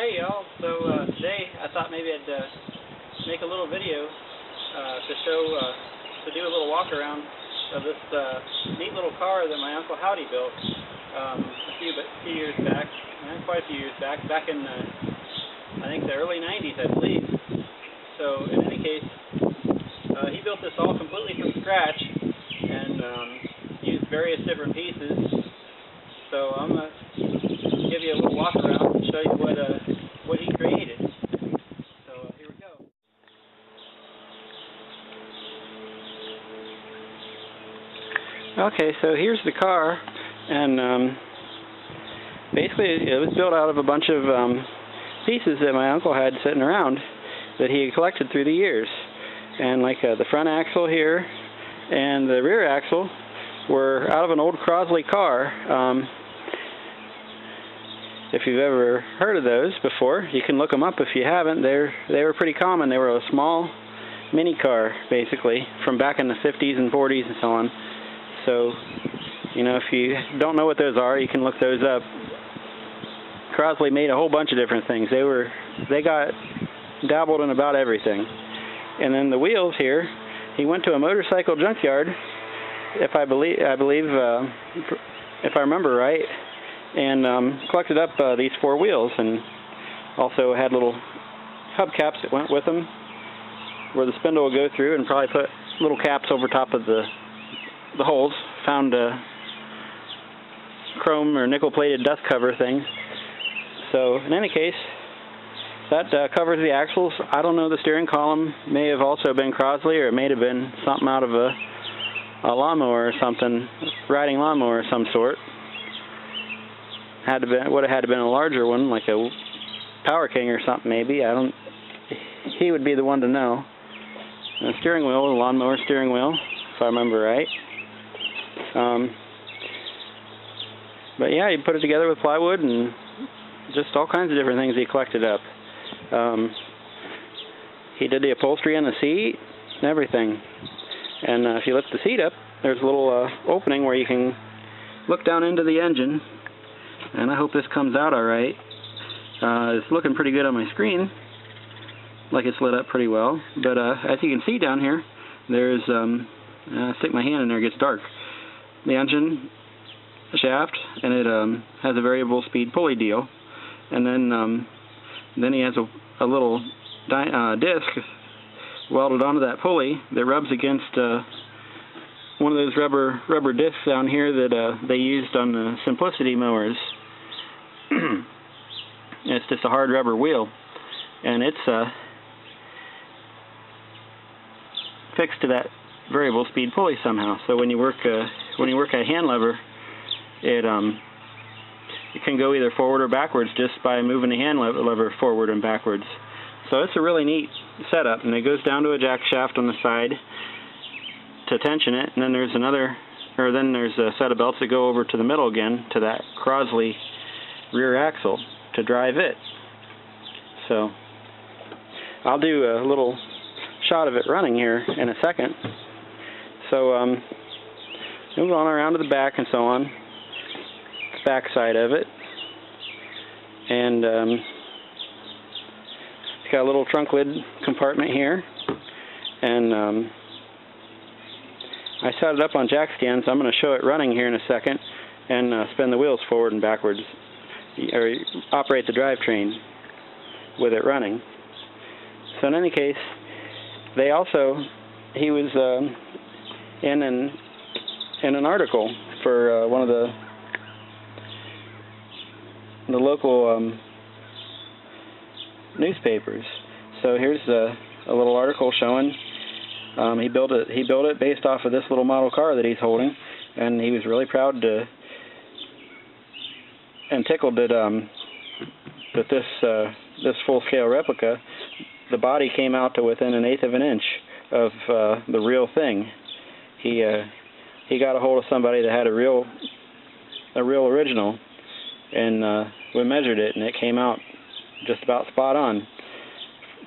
Hey y'all, so today I thought maybe I'd make a little video to show, to do a little walk around of this neat little car that my Uncle Howdy built a few years back, quite a few years back in I think the early 90s I believe. So in any case, he built this all completely from scratch and used various different pieces. So I'm going to give you a little walk around and show you what he created. So here we go. Okay, so here's the car, and basically it was built out of a bunch of pieces that my uncle had sitting around that he had collected through the years. And like the front axle here and the rear axle were out of an old Crosley car. If you've ever heard of those before, you can look them up if you haven't. They were pretty common. They were a small mini car, basically, from back in the 50s and 40s and so on. So, you know, if you don't know what those are, you can look those up. Crosley made a whole bunch of different things. They got dabbled in about everything. And then the wheels here, he went to a motorcycle junkyard, if I remember right, and collected up these four wheels, and also had little hubcaps that went with them where the spindle would go through, and probably put little caps over top of the holes. Found chrome or nickel plated dust cover things. So in any case, that covers the axles. I don't know, the steering column may have also been Crosley, or it may have been something out of a lawnmower or something, riding lawnmower of some sort. Would have had to been a larger one, like a Power King or something maybe. He would be the one to know. And the steering wheel, a lawnmower steering wheel, if I remember right. But yeah, he put it together with plywood and just all kinds of different things he collected up. He did the upholstery on the seat and everything. And if you lift the seat up, there's a little opening where you can look down into the engine. And I hope this comes out alright. It's looking pretty good on my screen, like it's lit up pretty well. But as you can see down here, there's, I stick my hand in there, it gets dark. The engine shaft, and it has a variable speed pulley deal. And then he has a little disc welded onto that pulley that rubs against one of those rubber discs down here that they used on the Simplicity mowers. It's just a hard rubber wheel, and it's fixed to that variable speed pulley somehow. So when you work a hand lever, it can go either forward or backwards just by moving the hand lever forward and backwards. So it's a really neat setup, and it goes down to a jack shaft on the side to tension it, and then there's a set of belts that go over to the middle again to that Crosley rear axle to drive it. So I'll do a little shot of it running here in a second. So move on around to the back and so on, the back side of it, and it's got a little trunk lid compartment here, and I set it up on jack stands. I'm going to show it running here in a second, and spin the wheels forward and backwards, or operate the drivetrain with it running. So in any case, he was in an article for one of the local newspapers. So here's a little article showing he built it based off of this little model car that he's holding, and he was really proud to and tickled that this full-scale replica, the body came out to within 1/8 of an inch of the real thing. He got a hold of somebody that had a real original, and we measured it, and it came out just about spot on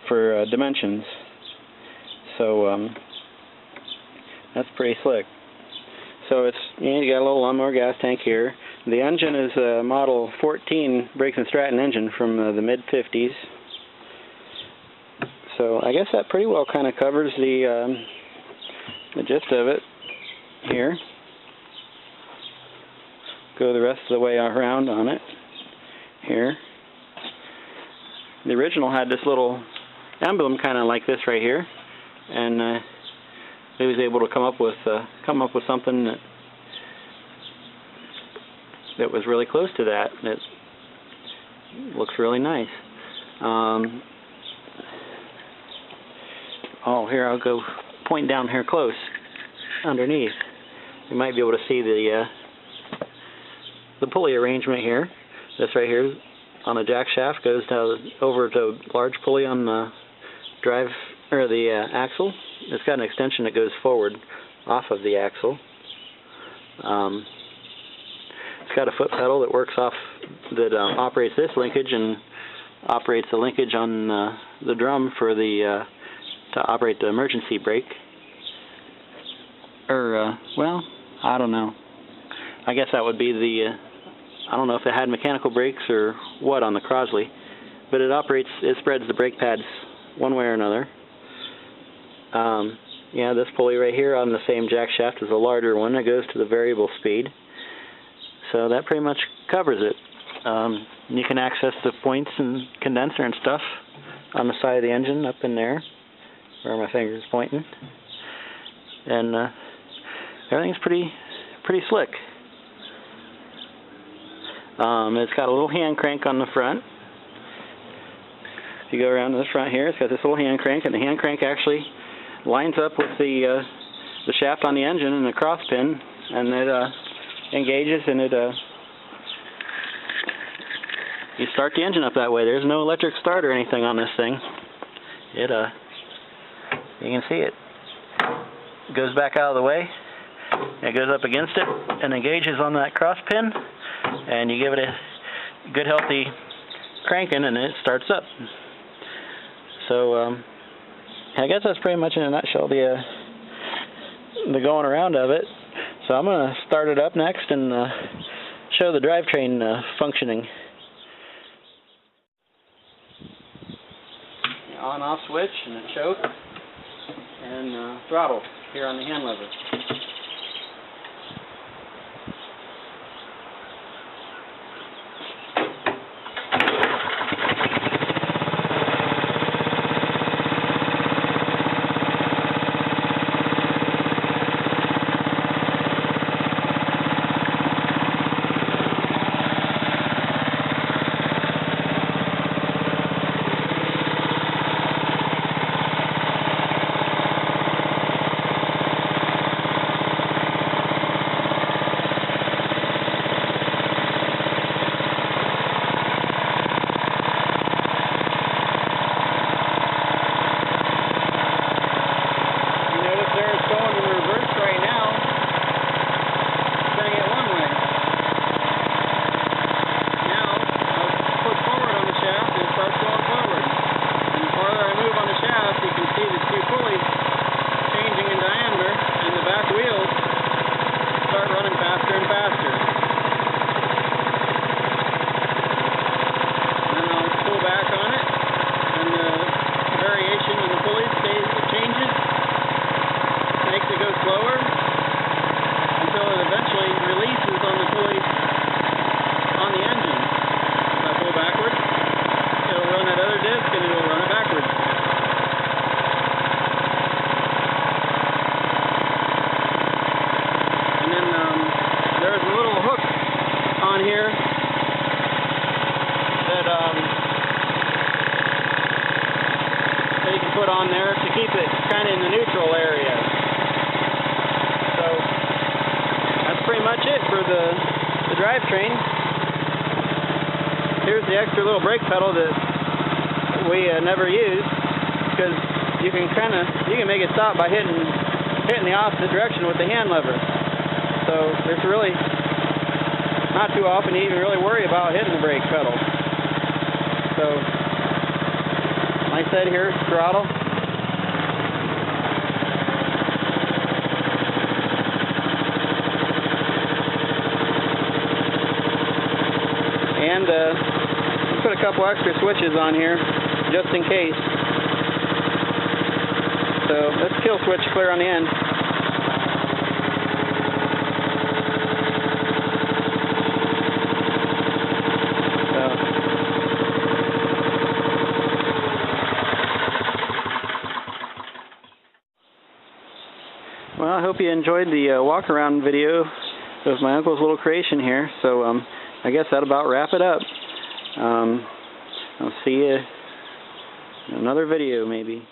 for dimensions. So that's pretty slick. So it's, you got a little lawnmower gas tank here. The engine is a Model 14 Briggs and Stratton engine from the mid-50s. So I guess that pretty well kind of covers the gist of it here. Go the rest of the way around on it here. The original had this little emblem kind of like this right here, and they was able to come up with something that was really close to that. It looks really nice. Oh, here, I'll go point down here close underneath. You might be able to see the pulley arrangement here. This right here on the jack shaft goes over to a large pulley on the drive or the axle. It's got an extension that goes forward off of the axle. It's got a foot pedal that works off that operates this linkage and operates the linkage on the drum for the to operate the emergency brake. Or well, I don't know. I guess that would be the I don't know if it had mechanical brakes or what on the Crosley, but it spreads the brake pads one way or another. Yeah, this pulley right here on the same jack shaft is a larger one that goes to the variable speed. So that pretty much covers it. You can access the points and condenser and stuff on the side of the engine up in there, where my finger is pointing. And everything's pretty slick. It's got a little hand crank on the front. If you go around to the front here, it's got this little hand crank, and the hand crank actually lines up with the shaft on the engine and the cross pin, and it engages, and you start the engine up that way. There's no electric start or anything on this thing. You can see it goes back out of the way. It goes up against it and engages on that cross pin, and you give it a good healthy cranking, and it starts up. So I guess that's pretty much in a nutshell the going around of it. So I'm going to start it up next and show the drivetrain functioning. The on-off switch and the choke and throttle here on the hand lever. Put on there to keep it kind of in the neutral area. So that's pretty much it for the drivetrain. Here's the extra little brake pedal that we never use, because you can make it stop by hitting the opposite direction with the hand lever. So there's really not too often you even really worry about hitting the brake pedal. So like I said, here's throttle. couple extra switches on here, just in case. So let's kill switch clear on the end. Well, I hope you enjoyed the walk around video of my uncle's little creation here. So I guess that'll about wrap it up. I'll see you in another video maybe.